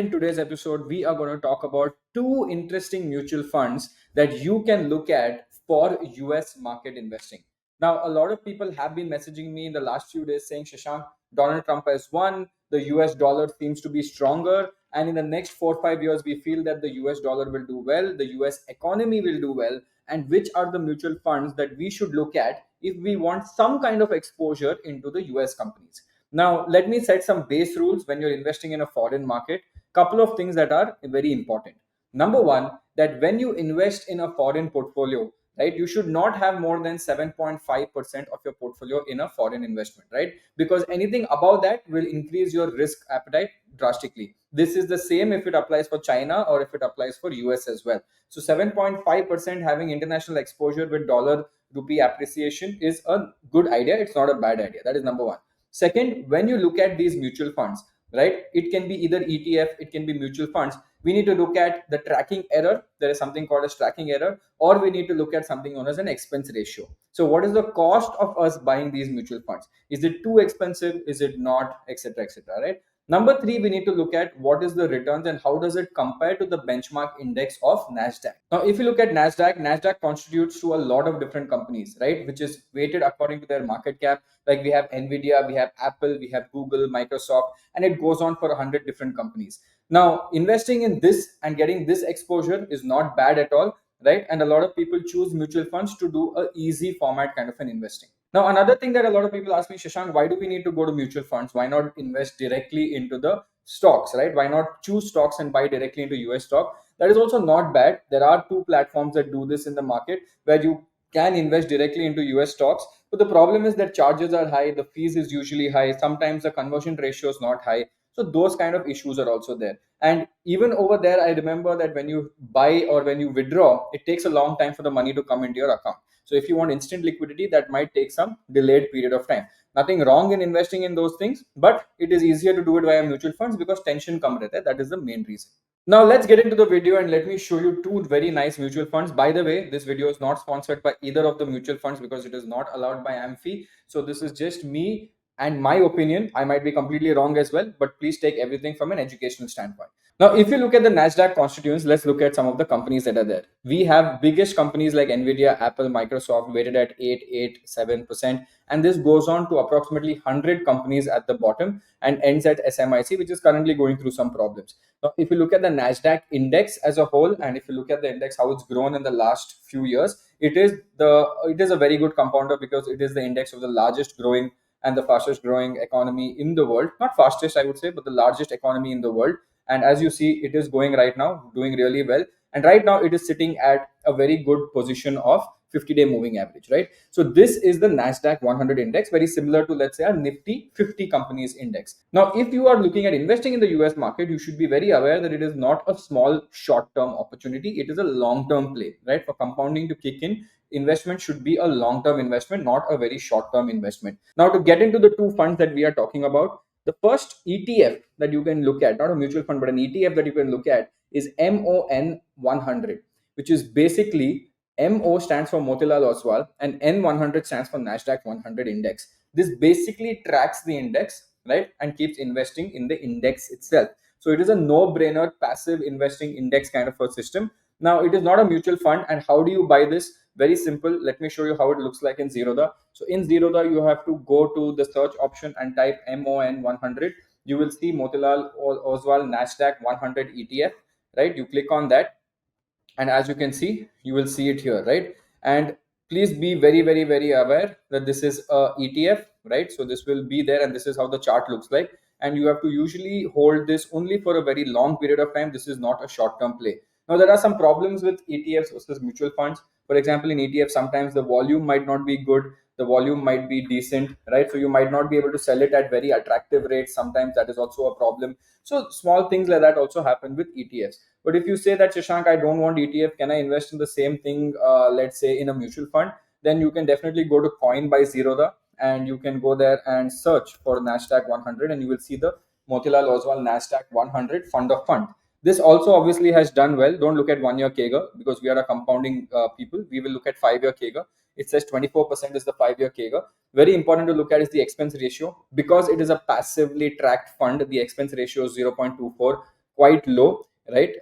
In today's episode, we are going to talk about two interesting mutual funds that you can look at for US market investing. Now, a lot of people have been messaging me in the last few days saying, Shashank, Donald Trump has won, the US dollar seems to be stronger, and in the next 4 or 5 years, we feel that the US dollar will do well, the US economy will do well, and which are the mutual funds that we should look at if we want some kind of exposure into the US companies. Now, let me set some base rules when you're investing in a foreign market. Couple of things that are very important. Number one, that when you invest in a foreign portfolio, right, you should not have more than 7.5% of your portfolio in a foreign investment, right? Because anything above that will increase your risk appetite drastically. This is the same if it applies for China or if it applies for US as well. So 7.5% having international exposure with dollar rupee appreciation is a good idea. It's not a bad idea. That is number one. Second, when you look at these mutual funds, right, it can be either ETF, it can be mutual funds. We need to look at the tracking error. There is something called as tracking error, or we need to look at something known as an expense ratio. So what is the cost of us buying these mutual funds? Is it too expensive? Is it not? Etc, etc, right? Number three, we need to look at what is the returns and how does it compare to the benchmark index of NASDAQ. Now, if you look at NASDAQ contributes to a lot of different companies, right, which is weighted according to their market cap. Like we have Nvidia, we have Apple, we have Google, Microsoft, and it goes on for 100 different companies. Now, investing in this and getting this exposure is not bad at all, right? And a lot of people choose mutual funds to do a easy format kind of an investing. Now, another thing that a lot of people ask me, Shashank, why do we need to go to mutual funds? Why not invest directly into the stocks, right? Why not choose stocks and buy directly into US stock? That is also not bad. There are two platforms that do this in the market where you can invest directly into US stocks. But the problem is that charges are high, the fees is usually high, sometimes the conversion ratio is not high. So those kind of issues are also there. And even over there, I remember that when you buy or when you withdraw, it takes a long time for the money to come into your account. So if you want instant liquidity, that might take some delayed period of time. Nothing wrong in investing in those things, but it is easier to do it via mutual funds because tension come rehta hai. That is the main reason. Now let's get into the video and let me show you two very nice mutual funds. By the way, this video is not sponsored by either of the mutual funds because it is not allowed by AMFI. So this is just me and my opinion. I might be completely wrong as well, but please take everything from an educational standpoint. Now, if you look at the NASDAQ constituents, let's look at some of the companies that are there. We have biggest companies like Nvidia, Apple, Microsoft weighted at 8.87%. And this goes on to approximately 100 companies at the bottom and ends at SMIC, which is currently going through some problems. Now, if you look at the NASDAQ index as a whole, and if you look at the index, how it's grown in the last few years, it is a very good compounder because it is the index of the largest growing and the fastest growing economy in the world. Not fastest, I would say, but the largest economy in the world. And as you see, it is going right now, doing really well. And right now, it is sitting at a very good position of 50-day moving average, right? So this is the NASDAQ 100 index, very similar to, let's say, a Nifty 50 companies index. Now, if you are looking at investing in the US market, you should be very aware that it is not a small short-term opportunity. It is a long-term play, right? For compounding to kick in, investment should be a long-term investment, not a very short-term investment. Now, to get into the two funds that we are talking about, the first ETF that you can look at, not a mutual fund, but an ETF that you can look at is MON 100, which is basically MO stands for Motilal Oswal and N100 stands for NASDAQ 100 index. This basically tracks the index, right, and keeps investing in the index itself. So it is a no-brainer passive investing index kind of a system. Now, it is not a mutual fund. And how do you buy this? Very simple. Let me show you how it looks like in Zerodha. So in Zerodha, you have to go to the search option and type MON 100. You will see Motilal Oswal NASDAQ 100 ETF, right? You click on that. And as you can see, you will see it here, right? And please be very aware that this is a ETF, right? So this will be there and this is how the chart looks like. And you have to usually hold this only for a very long period of time. This is not a short-term play. Now, there are some problems with ETFs versus mutual funds. For example, in ETF, sometimes the volume might not be good. The volume might be decent, right? So you might not be able to sell it at very attractive rates. Sometimes that is also a problem. So small things like that also happen with ETFs. But if you say that, Shashank, I don't want ETF, can I invest in the same thing, let's say in a mutual fund? Then you can definitely go to Coin by Zerodha and you can go there and search for NASDAQ 100 and you will see the Motilal Oswal NASDAQ 100 fund of fund. This also obviously has done well. Don't look at 1 year CAGR because we are a compounding people. We will look at 5-year CAGR. It says 24% is the 5-year CAGR. Very important to look at is the expense ratio. Because it is a passively tracked fund, the expense ratio is 0.24. quite low, right?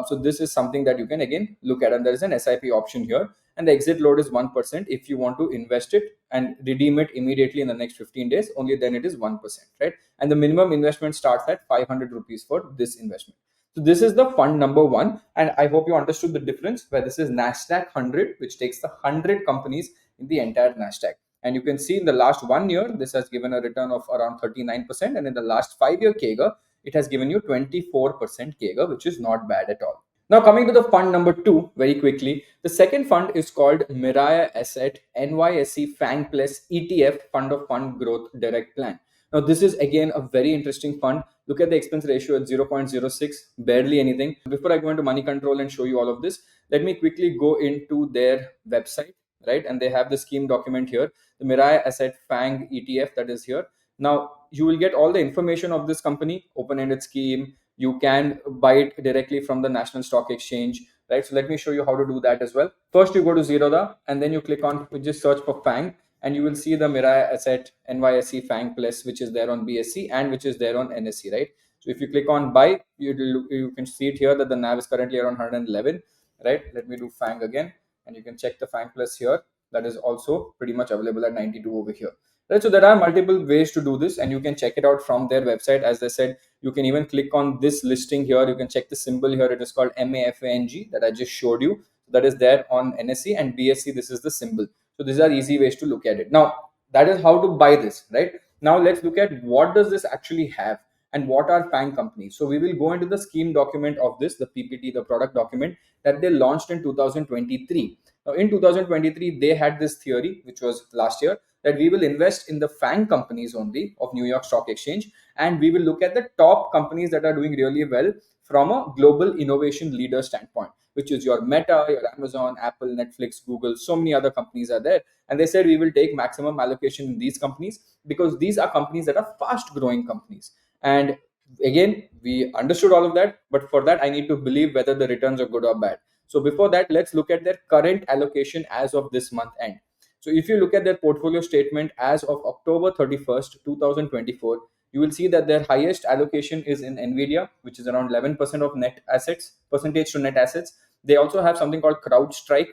So this is something that you can again look at, and there is an SIP option here, and the exit load is 1%. If you want to invest it and redeem it immediately in the next 15 days, only then it is 1%, right? And the minimum investment starts at 500 rupees for this investment. So this is the fund number one, and I hope you understood the difference, where this is NASDAQ 100, which takes the 100 companies in the entire NASDAQ. And you can see in the last 1 year, this has given a return of around 39%. And in the last 5 year KEGA, it has given you 24% KEGA, which is not bad at all. Now, coming to the fund number two, very quickly, the second fund is called Miraya Asset NYSE FANG Plus ETF Fund of Fund Growth Direct Plan. Now, this is again a very interesting fund. Look at the expense ratio at 0.06, barely anything. Before I go into money control and show you all of this, let me quickly go into their website, right? And they have the scheme document here, the Mirai Asset FANG ETF that is here. Now, you will get all the information of this company, open-ended scheme. You can buy it directly from the National Stock Exchange, right? So let me show you how to do that as well. First, you go to Zerodha, and then you click on, just search for FANG, and you will see the Mirai Asset NYSE FANG Plus, which is there on BSE and which is there on NSE, right? So if you click on buy, you can see it here that the NAV is currently around 111, right? Let me do FANG again, and you can check the FANG Plus here. That is also pretty much available at 92 over here. Right, so there are multiple ways to do this, and you can check it out from their website. As I said, you can even click on this listing here. You can check the symbol here. It is called MAFANG that I just showed you. That is there on NSE and BSE. This is the symbol. So these are easy ways to look at it. Now, that is how to buy this, right? Now let's look at what does this actually have and what are FANG companies. So we will go into the scheme document of this, the PPT, the product document that they launched in 2023. Now in 2023, they had this theory, which was last year, that we will invest in the FANG companies only of New York Stock Exchange, and we will look at the top companies that are doing really well from a global innovation leader standpoint, which is your Meta, your Amazon, Apple, Netflix, Google. So many other companies are there, and they said we will take maximum allocation in these companies because these are companies that are fast growing companies. And again, we understood all of that, but for that I need to believe whether the returns are good or bad. So before that, let's look at their current allocation as of this month end. So if you look at their portfolio statement as of October 31st, 2024, you will see that their highest allocation is in Nvidia, which is around 11% of net assets, percentage to net assets. They also have something called CrowdStrike,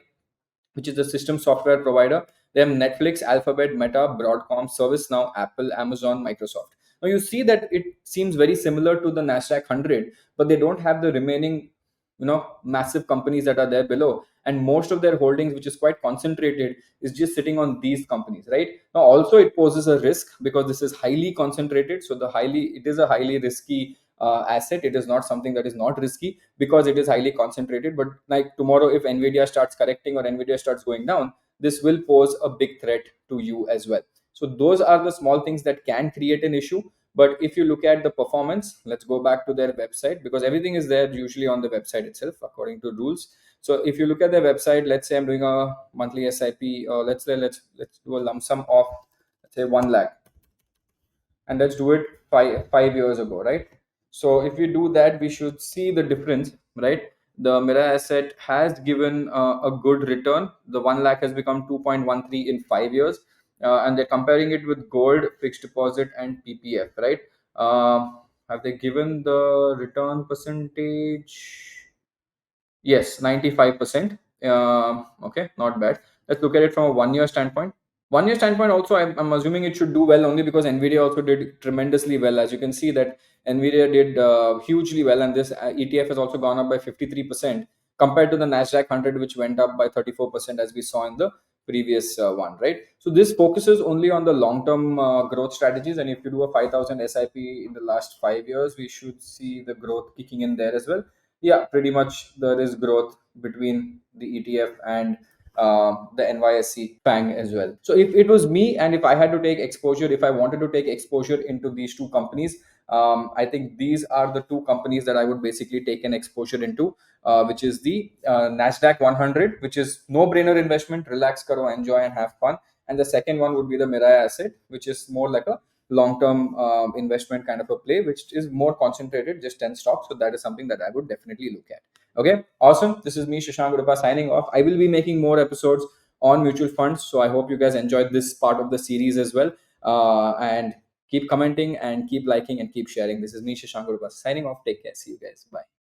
which is a system software provider. They have Netflix, Alphabet, Meta, Broadcom, ServiceNow, Apple, Amazon, Microsoft. Now you see that it seems very similar to the NASDAQ 100, but they don't have the remaining, massive companies that are there below. And most of their holdings, which is quite concentrated, is just sitting on these companies, right? Now also it poses a risk because this is highly concentrated. So it is a highly risky asset. It is not something that is not risky because it is highly concentrated. But like tomorrow, if Nvidia starts correcting or Nvidia starts going down, this will pose a big threat to you as well. So those are the small things that can create an issue. But if you look at the performance, let's go back to their website because everything is there usually on the website itself according to rules. So if you look at their website, let's say I'm doing a monthly SIP, or let's do a lump sum of, let's say, 1 lakh, and let's do it five years ago, right? So if we do that, we should see the difference, right? The Mira asset has given a good return. The 1 lakh has become 2.13 in 5 years, and they're comparing it with gold, fixed deposit, and PPF, right? Have they given the return percentage? Yes, 95%. Okay, not bad. Let's look at it from a 1 year standpoint. 1 year standpoint also, I'm assuming it should do well only because Nvidia also did tremendously well. As you can see that Nvidia did hugely well, and this ETF has also gone up by 53% compared to the NASDAQ 100, which went up by 34% as we saw in the previous one, right? So this focuses only on the long-term growth strategies, and if you do a 5,000 SIP in the last 5 years, we should see the growth kicking in there as well. Yeah, pretty much there is growth between the ETF and the NYSE FANG as well. So if it was me and if I had to take exposure, if I wanted to take exposure into these two companies, I think these are the two companies that I would basically take an exposure into, which is the NASDAQ 100, which is no-brainer investment, relax, karo, enjoy and have fun. And the second one would be the Mirai asset, which is more like a long-term investment kind of a play, which is more concentrated, just 10 stocks. So that is something that I would definitely look at. Okay, awesome. This is me, Shashank Udupa, signing off. I will be making more episodes on mutual funds. So I hope you guys enjoyed this part of the series as well. And Keep commenting and keep liking and keep sharing. This is me, Shashank Udupa, signing off. Take care. See you guys. Bye.